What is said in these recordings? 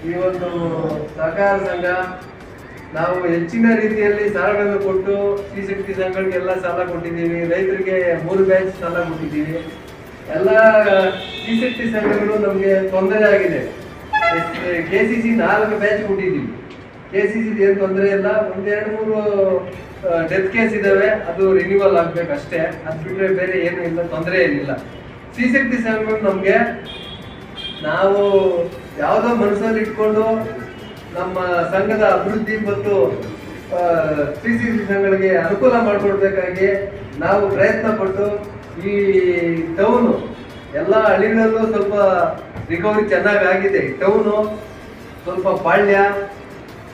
ಈ ಒಂದು ಸಹಕಾರ ಸಂಘ ನಾವು ಹೆಚ್ಚಿನ ರೀತಿಯಲ್ಲಿ ಸಾಲಗಳನ್ನು ಕೊಟ್ಟು ಶ್ರೀಶಕ್ತಿ ಸಂಘಗಳಿಗೆಲ್ಲ ಸಾಲ ಕೊಟ್ಟಿದ್ದೀವಿ. ರೈತರಿಗೆ 3 ಬ್ಯಾಚ್ ಸಾಲ ಕೊಟ್ಟಿದ್ದೀವಿ. ಎಲ್ಲ ಶ್ರೀಶಕ್ತಿ ಸಂಘಗಳು ನಮಗೆ ತೊಂದರೆ ಆಗಿದೆ. KCC 4 ಬ್ಯಾಚ್ ಕೊಟ್ಟಿದ್ದೀವಿ. KCC ಏನು ತೊಂದರೆ ಇಲ್ಲ. 1-2-3 ಡೆತ್ ಕೇಸ್ ಇದಾವೆ, ಅದು ರಿನ್ಯೂವಲ್ ಆಗ್ಬೇಕಷ್ಟೇ. ಅದು ಬಿಟ್ಟರೆ ಬೇರೆ ಏನು ಇಲ್ಲ, ತೊಂದರೆ ಏನಿಲ್ಲ. ಶ್ರೀಶಕ್ತಿ ಸಂಘಗಳು ನಮಗೆ ನಾವು ಯಾವುದೋ ಮನಸ್ಸಲ್ಲಿ ಇಟ್ಕೊಂಡು ನಮ್ಮ ಸಂಘದ ಅಭಿವೃದ್ಧಿ ಮತ್ತು ಶ್ರೀಶಕ್ತಿ ಸಂಘಗಳಿಗೆ ಅನುಕೂಲ ಮಾಡಿಕೊಡ್ಬೇಕಾಗಿ ನಾವು ಪ್ರಯತ್ನ ಪಟ್ಟು ಈ ಟೌನು ಎಲ್ಲ ಹಳ್ಳಿಗಳಲ್ಲೂ ಸ್ವಲ್ಪ ರಿಕವರಿ ಚೆನ್ನಾಗಾಗಿದೆ. ಟೌನು ಸ್ವಲ್ಪ ಪಾಳ್ಯ,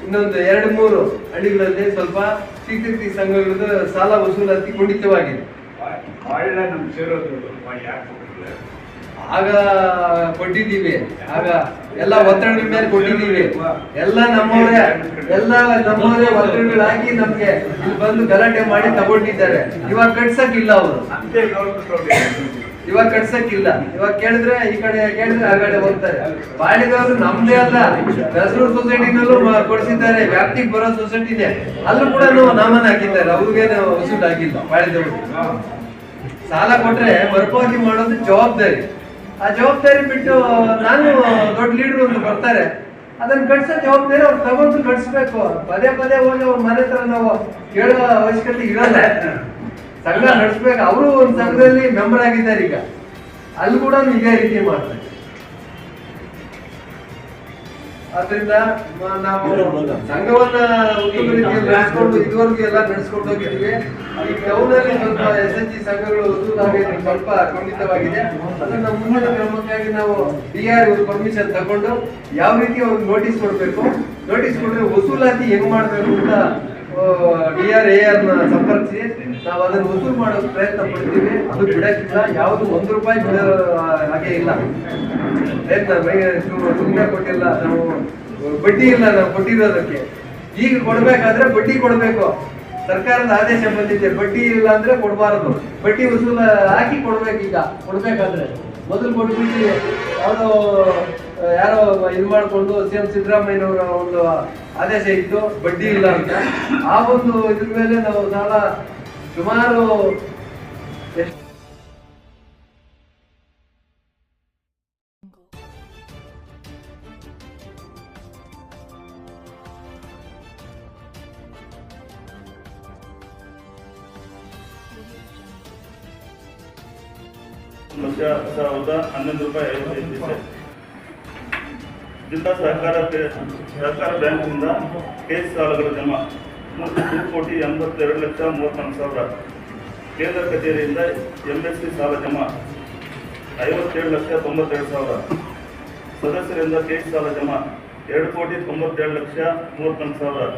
ಇನ್ನೊಂದು 2-3 ಹಳ್ಳಿಗಳಲ್ಲಿ ಸ್ವಲ್ಪ ಶ್ರೀಶಕ್ತಿ ಸಂಘಗಳದ್ದು ಸಾಲ ವಸೂಲಾತಿ ಕುಂಠಿತವಾಗಿದೆ. ಆಗ ಕೊಟ್ಟಿದ್ದೀವಿ, ಆಗ ಎಲ್ಲ ಒತ್ತಡದ ಮೇಲೆ ಕೊಟ್ಟಿದ್ದೀವಿ. ಎಲ್ಲ ನಮ್ಮವರೇ ಒತ್ತಡಗಳಾಗಿ ನಮ್ಗೆ ಇಲ್ಲಿ ಬಂದು ಗಲಾಟೆ ಮಾಡಿ ತಗೊಂಡಿದ್ದಾರೆ. ಇವಾಗ ಕಟ್ಸಕ್ಕಿಲ್ಲ ಅವರು, ಇವಾಗ ಕೇಳಿದ್ರೆ ಈ ಕಡೆ ಕೇಳಿದ್ರೆ ಆ ಕಡೆ ಹೋಗ್ತಾರೆ. ಬಾಳಿದವರು ನಮ್ದೇ ಅಲ್ಲ, ಬೆಸರೂರು ಸೊಸೈಟಿನಲ್ಲೂ ಕೊಡಿಸಿದ್ದಾರೆ. ವ್ಯಾಪ್ತಿಗೆ ಬರೋ ಸೊಸೈಟಿನೇ, ಅಲ್ಲೂ ಕೂಡ ನಾಮನ ಹಾಕಿದ್ದಾರೆ. ಅವ್ರಿಗೇನು ವಸೂಲಾಗಿಲ್ಲ. ಬಾಳಿದವರು ಸಾಲ ಕೊಟ್ರೆ ಮರುಪಾವತಿ ಮಾಡೋದು ಜವಾಬ್ದಾರಿ. ಆ ಜವಾಬ್ದಾರಿ ಬಿಟ್ಟು ನಾನು ದೊಡ್ಡ ಲೀಡರ್ ಒಂದು ಬರ್ತಾರೆ, ಅದನ್ನ ಕಟ್ಸೋ ಜವಾಬ್ದಾರಿ ಅವ್ರು ತಗೊಂಡು ಕಟ್ಸ್ಬೇಕು. ಪದೇ ಹೋಗಿ ಅವ್ರ ಮನೆ ಹತ್ರ ನಾವು ಕೇಳೋ ಅವಶ್ಯಕತೆ ಇರೋಲ್ಲ. ಸಂಘ ನಡೆಸ್ಬೇಕು. ಅವರು ಒಂದು ಸಂಘದಲ್ಲಿ ಮೆಂಬರ್ ಆಗಿದ್ದಾರೆ. ಈಗ ಅಲ್ಲಿ ಕೂಡ ಇದೇ ರೀತಿ ಮಾಡ್ತಾರೆ. ಆದ್ರಿಂದ ನಾವು ಸಂಘವನ್ನ ಉತ್ತಮ ರೀತಿಯಲ್ಲಿ ನಡೆಸ್ಕೊಂಡು ಇದುವರೆಗೂ ಎಲ್ಲ ನಡೆಸ್ಕೊಂಡು ಹೋಗಿದ್ದೀವಿ. ಈ ಟೌನಲ್ಲಿ ಸ್ವಲ್ಪ SHG ಸಂಘಗಳು ವಸೂಲಾಗಿದೆ, ಸ್ವಲ್ಪ ಖಂಡಿತವಾಗಿದೆ. ಅದನ್ನ ಮುಂದಿನ ಕ್ರಮಕ್ಕಾಗಿ ನಾವು DR ಪರ್ಮಿಷನ್ ತಗೊಂಡು ಯಾವ ರೀತಿ ಅವ್ರಿಗೆ ನೋಟಿಸ್ ಕೊಡ್ಬೇಕು, ನೋಟಿಸ್ ಕೊಟ್ರೆ ವಸೂಲಾತಿ ಹೆಂಗ್ ಮಾಡ್ಬೇಕು ಅಂತ DR AR ಸಂಪರ್ಕಿಸಿ ನಾವು ಅದನ್ನು ವಸೂಲು ಮಾಡೋ ಪ್ರಯತ್ನ ಪಡ್ತೀವಿ. ಅದು ಬಿಡಕ್ಕಿಲ್ಲ, ಯಾವುದು 1 ರೂಪಾಯಿ ಬಿಡೋ ಹಾಗೆ ಇಲ್ಲ. ಸುಮ್ಮನೆ ಕೊಟ್ಟಿಲ್ಲ, ನಾವು ಬಡ್ಡಿ ಇಲ್ಲ ನಾವು ಕೊಟ್ಟಿರೋದಕ್ಕೆ. ಈಗ ಕೊಡ್ಬೇಕಾದ್ರೆ ಬಡ್ಡಿ ಕೊಡ್ಬೇಕು. ಸರ್ಕಾರದ ಆದೇಶ ಬಂದಿದೆ, ಬಡ್ಡಿ ಇಲ್ಲ ಅಂದ್ರೆ ಕೊಡಬಾರದು. ಬಡ್ಡಿ ವಸೂಲ ಹಾಕಿ ಕೊಡ್ಬೇಕು. ಈಗ ಕೊಡ್ಬೇಕಾದ್ರೆ ಮೊದಲು ಕೊಟ್ಬಿಟ್ಟು ಯಾರೋ ಇದು ಮಾಡ್ಕೊಂಡು CM ಸಿದ್ದರಾಮಯ್ಯನವರ ಒಂದು ಆದೇಶ ಇತ್ತು, ಬಡ್ಡಿ ಇಲ್ಲ ಅಂತ. ಆ ಒಂದು ಇದ್ರ ಮೇಲೆ ನಾವು ಸಾಲ ಸುಮಾರು ₹11,055 ಜಿಲ್ಲಾ ಸಹಕಾರ ಬ್ಯಾಂಕ್ನಿಂದ ಕೇಸ್ ಸಾಲಗಳು ಜಮಾ ₹2,82,34,000. ಕೇಂದ್ರ ಕಚೇರಿಯಿಂದ MSC ಸಾಲ ಜಮಾ ₹57,92,000. ಸದಸ್ಯರಿಂದ ಕೇಸ್ ಸಾಲ ಜಮಾ ₹2,97,34,000.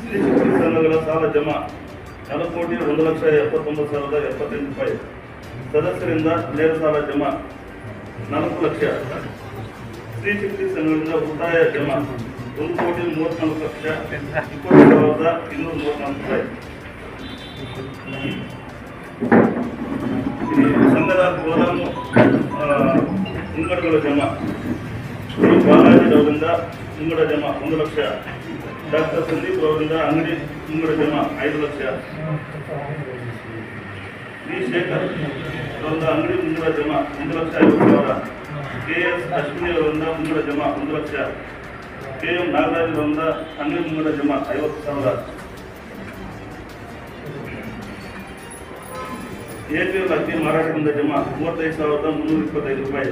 ಶ್ರೀಶಕ್ತಿ ಸಂಘಗಳ ಸಾಲ ಜಮಾ ₹4,01,79,078. ಸದಸ್ಯರಿಂದ ನೇರ ಸಾಲ ಜಮಾ 4 ಲಕ್ಷ. ಶ್ರೀಶಕ್ತಿ ಸಂಘಗಳಿಂದ ಉಳಿತಾಯ ಜಮಾ ₹1,44,20,234. ಸಂಘದ ಗೋದಾಮು ಮುಂಗಡಗಳ ಜಮಾ ಶ್ರೀ ಬಾಲಾಜಿ ಅವರಿಂದ ಮುಂಗಡ ಜಮಾ 1 ಲಕ್ಷ. ಡಾಕ್ಟರ್ ಸಂದೀಪ್ ಅವರಿಂದ ಅಂಗಡಿ ಮುಂಗಡ ಜಮಾ 5 ಲಕ್ಷ. ಶ್ರೀ ಶೇಖರ್ ಅವರಿಂದ ಅಂಗಡಿ ಮುಂಗಡ ಜಮಾ 1,50,000. KS ಅಶ್ವಿನಿ ಅವರಿಂದ ಮುಂಗಡ ಜಮಾ 1 ಲಕ್ಷ. KM ನಾಗರಾಜ್ ಅವರಿಂದ ಅಂಗಡಿ ಮುಂಗಡ ಜಮಾ 50,000. APL ಅಕ್ಕಿ ಮಾರಾಟದಿಂದ ಜಮಾ ₹35,325.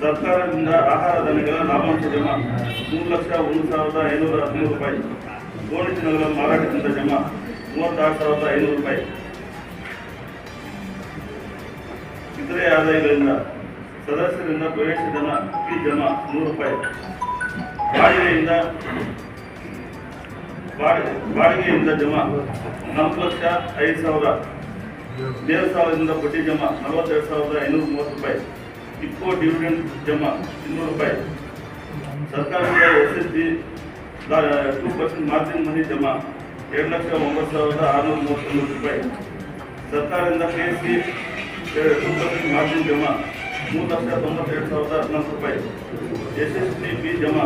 ಸರ್ಕಾರದಿಂದ ಆಹಾರ ಧಾನ್ಯಗಳ ಲಾಭಾಂಶ ಜಮಾ ₹3,01,513. ಗೋಣಿ ಚೀಲಗಳ ಮಾರಾಟದಿಂದ ಜಮಾ ₹36,500. ಇತರೆ ಆದಾಯಗಳಿಂದ ಸದಸ್ಯರಿಂದ ಪ್ರವೇಶಧನ ಫೀ ಜಮಾ ₹100. ಬಾಡಿಗೆಯಿಂದ ಜಮಾ ₹4,05,000. ನೇರ ಸಾಲದಿಂದ ಬಡ್ಡಿ ಜಮಾ ₹42,530. ಇಫ್ಕೋ ಡಿವಿಡೆಂಡ್ ಜಮಾ ₹200. ಸರ್ಕಾರದಿಂದ SHG 2% ಮಾರ್ಜಿನ್ ಮನಿ ಜಮಾ ₹2,09,639. ಸರ್ಕಾರದಿಂದ KC 2% ಮಾರ್ಜಿನ್ ಜಮಾ 3,92,014 ರೂಪಾಯಿ. SSTP ಜಮಾ